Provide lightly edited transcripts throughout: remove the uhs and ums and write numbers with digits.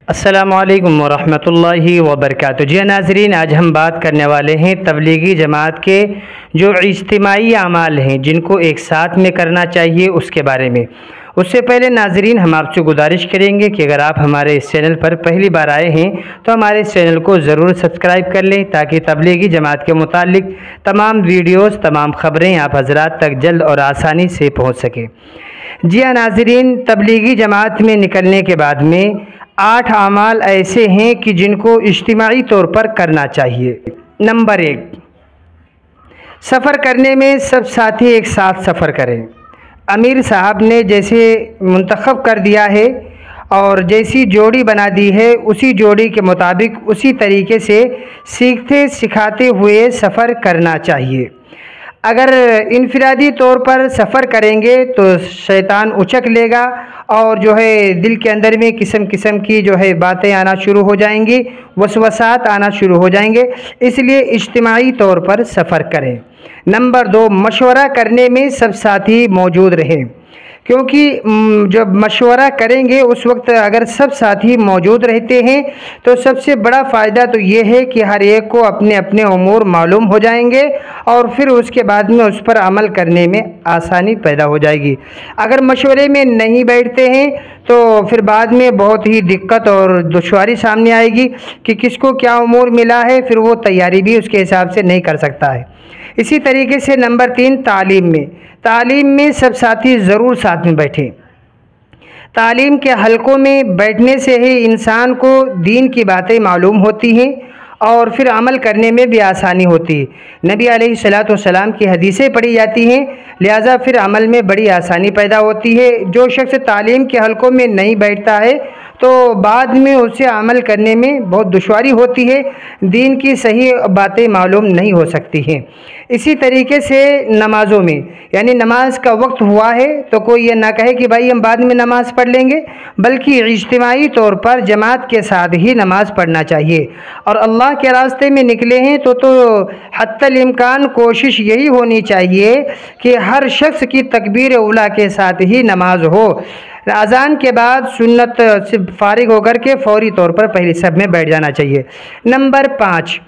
السلام علیکم ورحمۃ اللہ وبرکاتہ۔ جی ناظرین، آج ہم بات کرنے والے ہیں تبلیغی جماعت کے جو اجتماعی اعمال ہیں جن کو ایک ساتھ میں کرنا چاہیے اس کے بارے میں۔ اس سے پہلے ناظرین، ہم آپ سے گزارش کریں گے کہ اگر آپ ہمارے اس چینل پر پہلی بار آئے ہیں تو ہمارے اس چینل کو ضرور سبسکرائب کر لیں تاکہ تبلیغی جماعت کے متعلق تمام ویڈیوز، تمام خبریں آپ حضرات تک جلد اور آسانی سے پہنچ سکیں۔ جی ناظرین، تبلیغی جماعت میں نکلنے کے بعد میں 8 اعمال ایسے ہیں کہ جن کو اجتماعی طور پر کرنا چاہیے۔ نمبر 1، سفر کرنے میں سب ساتھی ایک ساتھ سفر کریں۔ امیر صاحب نے جیسے منتخب کر دیا ہے اور جیسی جوڑی بنا دی ہے، اسی جوڑی کے مطابق اسی طریقے سے سیکھتے سکھاتے ہوئے سفر کرنا چاہیے۔ اگر انفرادی طور پر سفر کریں گے تو شیطان اچک لے گا اور دل کے اندر میں قسم قسم کی باتیں آنا شروع ہو جائیں گی، وسوسات آنا شروع ہو جائیں گے۔ اس لیے اجتماعی طور پر سفر کریں۔ نمبر 2، مشورہ کرنے میں سب ساتھی موجود رہیں، کیونکہ جب مشورہ کریں گے اس وقت اگر سب ساتھی موجود رہتے ہیں تو سب سے بڑا فائدہ تو یہ ہے کہ ہر ایک کو اپنے اپنے امور معلوم ہو جائیں گے اور پھر اس کے بعد میں اس پر عمل کرنے میں آسانی پیدا ہو جائے گی۔ اگر مشورے میں نہیں بیٹھتے ہیں تو پھر بعد میں بہت ہی دقت اور دشواری سامنے آئے گی کہ کس کو کیا امور ملا ہے، پھر وہ تیاری بھی اس کے حساب سے نہیں کر سکتا ہے۔ اسی طریقے سے نمبر 3، تعلیم میں سب ساتھی ضرور ساتھ میں بیٹھیں۔ تعلیم کے حلقوں میں بیٹھنے سے ہی انسان کو دین کی باتیں معلوم ہوتی ہیں اور پھر عمل کرنے میں بھی آسانی ہوتی ہے۔ نبی علیہ الصلوۃ والسلام کی حدیثیں پڑھی جاتی ہیں، لہٰذا پھر عمل میں بڑی آسانی پیدا ہوتی ہے۔ جو شخص تعلیم کے حلقوں میں نہیں بیٹھتا ہے تو بعد میں اسے عمل کرنے میں بہت دشواری ہوتی ہے، دین کی صحیح باتیں معلوم نہیں ہو سکتی ہیں۔ اسی طریقے سے نمازوں میں، یعنی نماز کا وقت ہوا ہے تو کوئی یہ نہ کہے کہ بھائی ہم بعد میں نماز پڑھ لیں گے، بلکہ اجتماعی طور پر جماعت کے ساتھ ہی نماز پڑھنا چاہیے۔ اور اللہ کے راستے میں نکلے ہیں تو حتی الامکان کوشش یہی ہونی چاہیے کہ ہر شخص کی تکبیر اولیٰ کے ساتھ ہی نماز ہو۔ اذان کے بعد سنت سے فارغ ہو کر کے فوری طور پر پہلی صف میں بیٹھ جانا چاہیے۔ نمبر 5،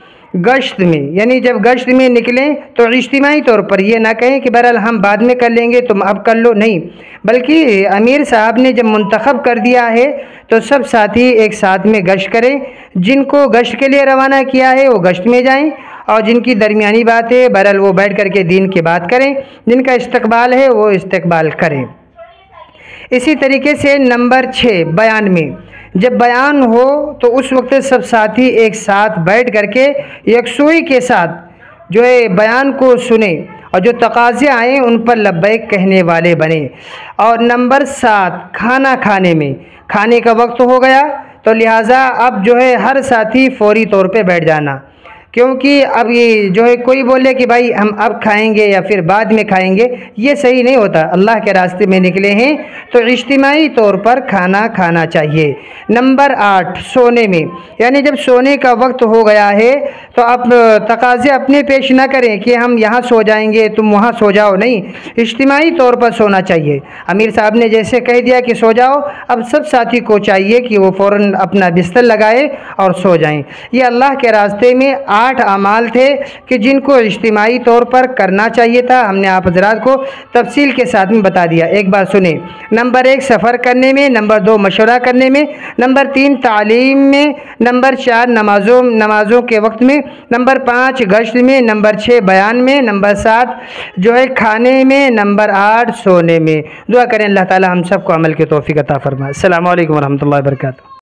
گشت میں، یعنی جب گشت میں نکلیں تو اجتماعی طور پر یہ نہ کہیں کہ بہرحال ہم بعد میں کر لیں گے تم اب کر لو، نہیں، بلکہ امیر صاحب نے جب منتخب کر دیا ہے تو سب ساتھی ایک ساتھ میں گشت کریں۔ جن کو گشت کے لیے روانہ کیا ہے وہ گشت میں جائیں اور جن کی درمیانی بات ہے بہرحال وہ بیٹھ کر کے دین کی بات کریں، جن کا استقبال ہے وہ استقبال کریں۔ اسی طریقے سے نمبر 6، بیان میں، جب بیان ہو تو اس وقت سب ساتھی ایک ساتھ بیٹھ کر کے یکسوئی کے ساتھ بیان کو سنیں اور جو تقاضے آئیں ان پر لبیک کہنے والے بنیں۔ اور نمبر 7، کھانا کھانے میں، کھانے کا وقت ہو گیا تو لہٰذا اب ہر ساتھی فوری طور پہ بیٹھ جانا، کیونکہ اب یہ کوئی بولے کہ بھائی ہم اب کھائیں گے یا پھر بعد میں کھائیں گے، یہ صحیح نہیں ہوتا۔ اللہ کے راستے میں نکلے ہیں تو اجتماعی طور پر کھانا کھانا چاہیے۔ نمبر 8، سونے میں، یعنی جب سونے کا وقت ہو گیا ہے تو اب تقاضے اپنے پیش نہ کریں کہ ہم یہاں سو جائیں گے تم وہاں سو جاؤ، نہیں، اجتماعی طور پر سونا چاہیے۔ امیر صاحب نے جیسے کہہ دیا کہ سو جاؤ، اب سب ساتھی کو چاہیے کہ وہ فوراً اپنا بستر لگائے اور سو جائیں۔ یہ اللہ کے راستے میں 8 اعمال تھے کہ جن کو اجتماعی طور پر کرنا چاہیے تھا، ہم نے آپ حضرات کو تفصیل کے ساتھ میں بتا دیا۔ ایک بار سنیں، نمبر 1، سفر کرنے میں، نمبر 2، مشورہ کرنے میں، نمبر 3، تعلیم میں، نمبر 4، نمازوں کے وقت میں، نمبر 5، گشت میں، نمبر 6، بیان میں، نمبر 7 کھانے میں، نمبر 8 سونے میں۔ دعا کریں اللہ تعالی ہم سب کو عمل کی توفیق عطا فرمائے۔ السلام علیکم ورحمۃ اللہ وبرکاتہ۔